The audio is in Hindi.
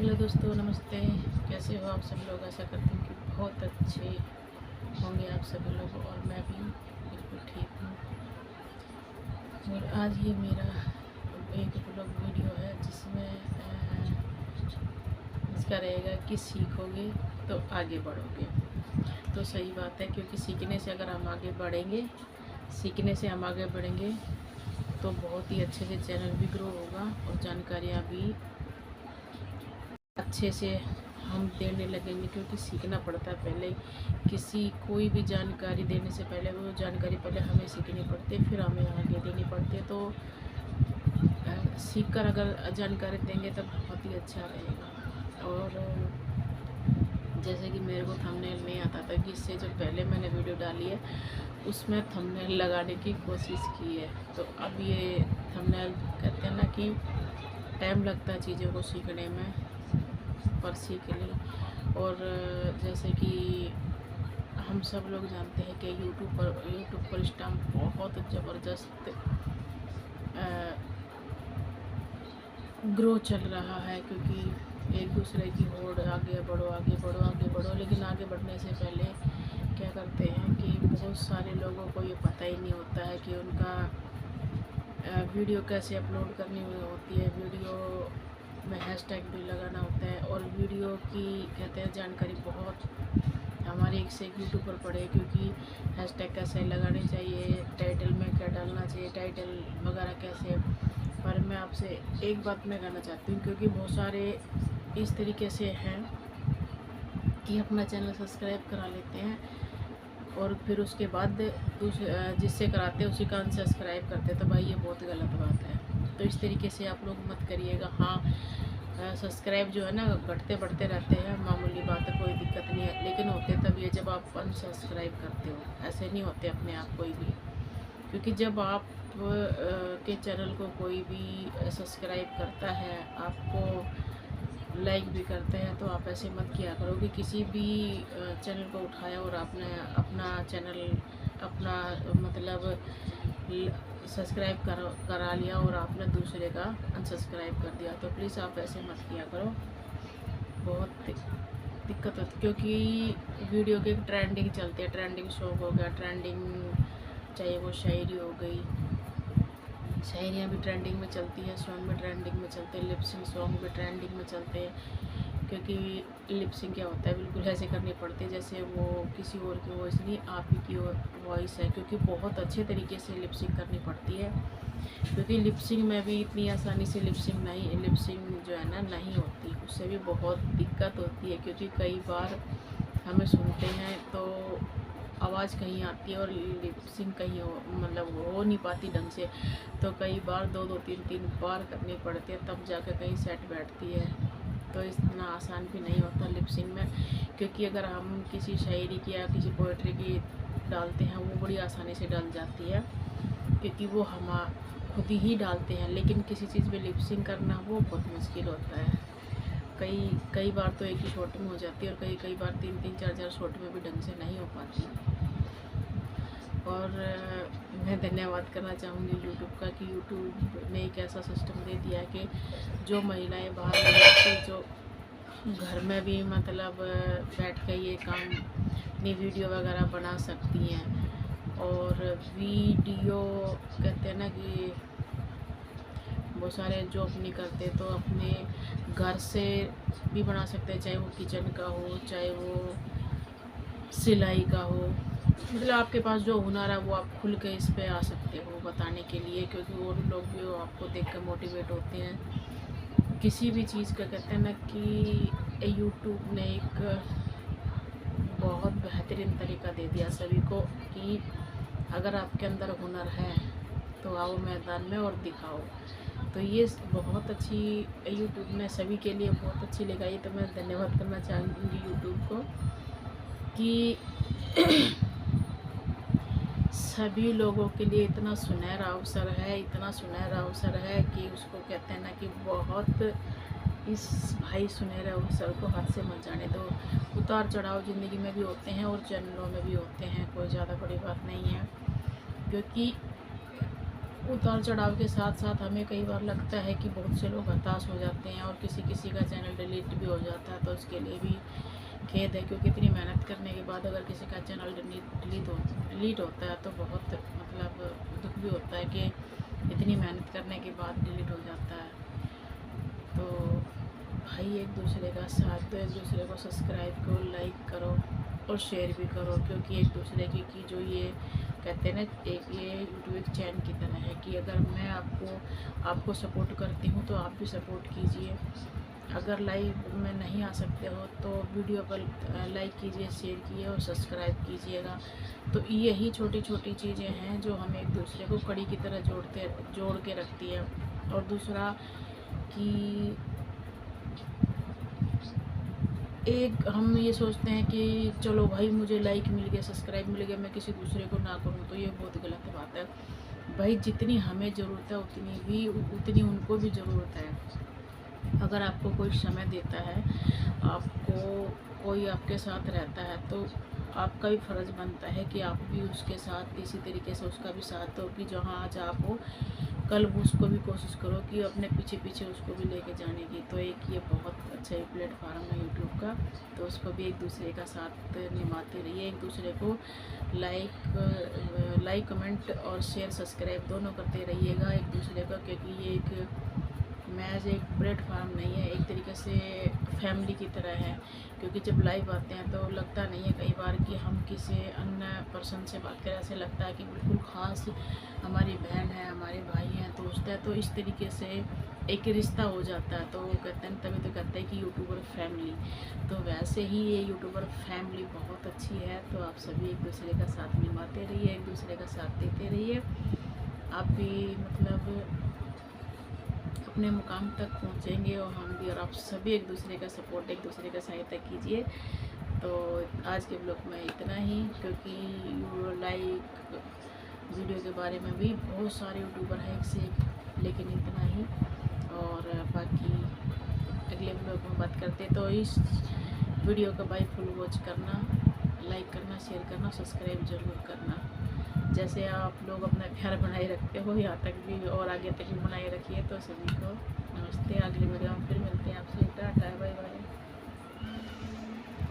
हेलो दोस्तों, नमस्ते। कैसे हो आप सब लोग? आशा करती हूँ कि बहुत अच्छे होंगे आप सभी लोग, और मैं भी बिल्कुल ठीक हूँ। और आज ये मेरा एक ब्लॉग वीडियो है जिसमें इसका रहेगा कि सीखोगे तो आगे बढ़ोगे। तो सही बात है, क्योंकि सीखने से अगर हम आगे बढ़ेंगे, सीखने से हम आगे बढ़ेंगे तो बहुत ही अच्छे से चैनल भी ग्रो होगा और जानकारियाँ भी अच्छे से हम देने लगेंगे। क्योंकि सीखना पड़ता है पहले, कोई भी जानकारी देने से पहले वो जानकारी पहले हमें सीखनी पड़ती है, फिर हमें आगे देनी पड़ती है। तो सीख कर अगर जानकारी देंगे तब बहुत ही अच्छा रहेगा। और जैसे कि मेरे को थंबनेल नहीं आता था, कि इससे जो पहले मैंने वीडियो डाली है उसमें थंबनेल लगाने की कोशिश की है। तो अब ये थंबनेल कहते हैं ना कि टाइम लगता है चीज़ों को सीखने में, पर सीख ली। और जैसे कि हम सब लोग जानते हैं कि यूट्यूब पर इस टाइम बहुत ज़बरदस्त ग्रो चल रहा है। क्योंकि एक दूसरे की होड़, आगे बढ़ो आगे बढ़ो आगे बढ़ो। लेकिन आगे बढ़ने से पहले क्या करते हैं कि बहुत सारे लोगों को ये पता ही नहीं होता है कि उनका वीडियो कैसे अपलोड करनी होती है। वीडियो में हैशटैग भी लगाना होता है, और वीडियो की कहते हैं जानकारी बहुत हमारे एक से एक यूट्यूब पर पड़े। क्योंकि हैशटैग कैसे लगाने चाहिए, टाइटल में क्या डालना चाहिए, टाइटल वगैरह कैसे। पर मैं आपसे एक बात मैं कहना चाहती हूँ, क्योंकि बहुत सारे इस तरीके से हैं कि अपना चैनल सब्सक्राइब करा लेते हैं और फिर उसके बाद जिससे कराते हैं उसी का अनसब्सक्राइब करते हैं। तो भाई ये बहुत गलत बात है। तो इस तरीके से आप लोग मत करिएगा। हाँ, सब्सक्राइब जो है ना घटते बढ़ते रहते हैं, मामूली बात है, कोई दिक्कत नहीं है। लेकिन होते तब ये जब आप अनसब्सक्राइब करते हो, ऐसे नहीं होते अपने आप कोई भी। क्योंकि जब आप के चैनल को कोई भी सब्सक्राइब करता है, आपको लाइक भी करते हैं, तो आप ऐसे मत किया करो कि किसी भी चैनल को उठाया और आपने अपना चैनल अपना मतलब सब्सक्राइब करा लिया और आपने दूसरे का अनसब्सक्राइब कर दिया। तो प्लीज़ आप ऐसे मत किया करो, बहुत दिक्कत होती। क्योंकि वीडियो के ट्रेंडिंग चलते हैं, ट्रेंडिंग सॉन्ग हो गया, ट्रेंडिंग चाहे वो शायरी हो गई, शायरियाँ भी ट्रेंडिंग में चलती है, सॉन्ग भी ट्रेंडिंग में चलते हैं, लिपसिंग सॉन्ग भी ट्रेंडिंग में चलते हैं। क्योंकि लिपसिंग क्या होता है, बिल्कुल ऐसे करनी पड़ती है जैसे वो किसी और की वॉइस नहीं, आप ही की वॉइस है। क्योंकि बहुत अच्छे तरीके से लिपसिंग करनी पड़ती है। क्योंकि लिपसिंग में भी इतनी आसानी से लिपसिंग जो है ना नहीं होती, उससे भी बहुत दिक्कत होती है। क्योंकि कई बार हमें सुनते हैं तो आवाज़ कहीं आती है और लिपसिंग कहीं मतलब हो नहीं पाती ढंग से। तो कई बार दो दो तीन तीन बार करनी पड़ती है, तब जाकर कहीं सेट बैठती है। तो इतना आसान भी नहीं होता लिपसिंग में। क्योंकि अगर हम किसी शायरी की या किसी पोइट्री की डालते हैं, वो बड़ी आसानी से डल जाती है, क्योंकि वो हम खुद ही डालते हैं। लेकिन किसी चीज़ में लिपसिंग करना वो बहुत मुश्किल होता है। कई बार तो एक ही शॉट में हो जाती है, और कई बार तीन तीन चार चार शॉट में भी ढंग से नहीं हो पाती। और मैं धन्यवाद करना चाहूँगी यूट्यूब का, कि यूट्यूब ने एक ऐसा सिस्टम दे दिया कि जो महिलाएं बाहर नहीं जाती, जो घर में भी मतलब बैठ के ये काम अपनी वीडियो वगैरह बना सकती हैं। और वीडियो कहते हैं ना कि बहुत सारे जॉब नहीं करते, तो अपने घर से भी बना सकते हैं, चाहे वो किचन का हो, चाहे वो सिलाई का हो। मतलब आपके पास जो हुनर है वो आप खुल के इस पे आ सकते हो बताने के लिए। क्योंकि और लोग भी आपको देख कर मोटिवेट होते हैं किसी भी चीज़ का। कहते हैं ना कि यूट्यूब ने एक बहुत बेहतरीन तरीका दे दिया सभी को, कि अगर आपके अंदर हुनर है तो आओ मैदान में और दिखाओ। तो ये बहुत अच्छी यूट्यूब ने सभी के लिए बहुत अच्छी लगाई। तो मैं धन्यवाद करना चाहूँगी यूट्यूब को, कि सभी लोगों के लिए इतना सुनहरा अवसर है, इतना सुनहरा अवसर है कि उसको कहते हैं ना कि बहुत इस भाई सुनहरे अवसर को हाथ से मत जाने दो। उतार चढ़ाव ज़िंदगी में भी होते हैं और चैनलों में भी होते हैं, कोई ज़्यादा बड़ी बात नहीं है। क्योंकि उतार चढ़ाव के साथ साथ हमें कई बार लगता है कि बहुत से लोग हताश हो जाते हैं और किसी किसी का चैनल डिलीट भी हो जाता है, तो उसके लिए भी खेद है, क्योंकि इतनी मेहनत करने के बाद अगर किसी का चैनल डिलीट होता है तो बहुत मतलब दुख भी होता है कि इतनी मेहनत करने के बाद डिलीट हो जाता है। तो भाई एक दूसरे का साथ दो, एक दूसरे को सब्सक्राइब करो, लाइक करो और शेयर भी करो, क्योंकि एक दूसरे की जो ये कहते हैं ना, एक ये यूट्यूब एक चैन की तरह है कि अगर मैं आपको सपोर्ट करती हूँ तो आप भी सपोर्ट कीजिए। अगर लाइव में नहीं आ सकते हो तो वीडियो पर लाइक कीजिए, शेयर कीजिए और सब्सक्राइब कीजिएगा। तो यही छोटी छोटी चीज़ें हैं जो हमें एक दूसरे को कड़ी की तरह जोड़ के रखती है। और दूसरा कि एक हम ये सोचते हैं कि चलो भाई मुझे लाइक मिल गया, सब्सक्राइब मिल गया, मैं किसी दूसरे को ना करूँ, तो ये बहुत गलत बात है। भाई जितनी हमें ज़रूरत है उतनी उनको भी ज़रूरत है। अगर आपको कोई समय देता है, आपको कोई आपके साथ रहता है, तो आपका भी फ़र्ज़ बनता है कि आप भी उसके साथ इसी तरीके से उसका भी साथ दो कि जहाँ आज आप हो कल उसको भी कोशिश करो कि अपने पीछे पीछे उसको भी लेके जाने की। तो एक ये बहुत अच्छा ही प्लेटफार्म है यूट्यूब का, तो उसको भी एक दूसरे का साथ निभाते रहिए, एक दूसरे को लाइक कमेंट और शेयर सब्सक्राइब दोनों करते रहिएगा एक दूसरे का, क्योंकि ये एक मैच एक प्लेटफार्म नहीं है, एक तरीके से फैमिली की तरह है। क्योंकि जब लाइव आते हैं तो लगता नहीं है कई बार कि हम किसी अन्य पर्सन से बात करें, ऐसे लगता है कि बिल्कुल ख़ास हमारी बहन है, हमारे भाई हैं, दोस्त है। तो इस तरीके से एक रिश्ता हो जाता है। तो कहते हैं, तभी तो कहते हैं कि यूट्यूबर फैमिली, तो वैसे ही ये यूट्यूबर फैमिली बहुत अच्छी है। तो आप सभी एक दूसरे का साथ निभाते रहिए, एक दूसरे का साथ देते रहिए, आप भी मतलब अपने मुकाम तक पहुंचेंगे और हम भी, और आप सभी एक दूसरे का सपोर्ट, एक दूसरे का सहायता कीजिए। तो आज के ब्लॉग में इतना ही, क्योंकि लाइक वीडियो के बारे में भी बहुत सारे यूट्यूबर हैं एक से एक, लेकिन इतना ही। और बाकी अगले ब्लॉग में बात करते, तो इस वीडियो का भाई फुल वॉच करना, लाइक करना, शेयर करना, सब्सक्राइब ज़रूर करना। जैसे आप लोग अपना प्यार बनाए रखते हो, यहाँ तक भी और आगे तक भी बनाए रखिए। तो सभी को नमस्ते, अगली वीडियो में फिर मिलते हैं आपसे। Tata, bye bye.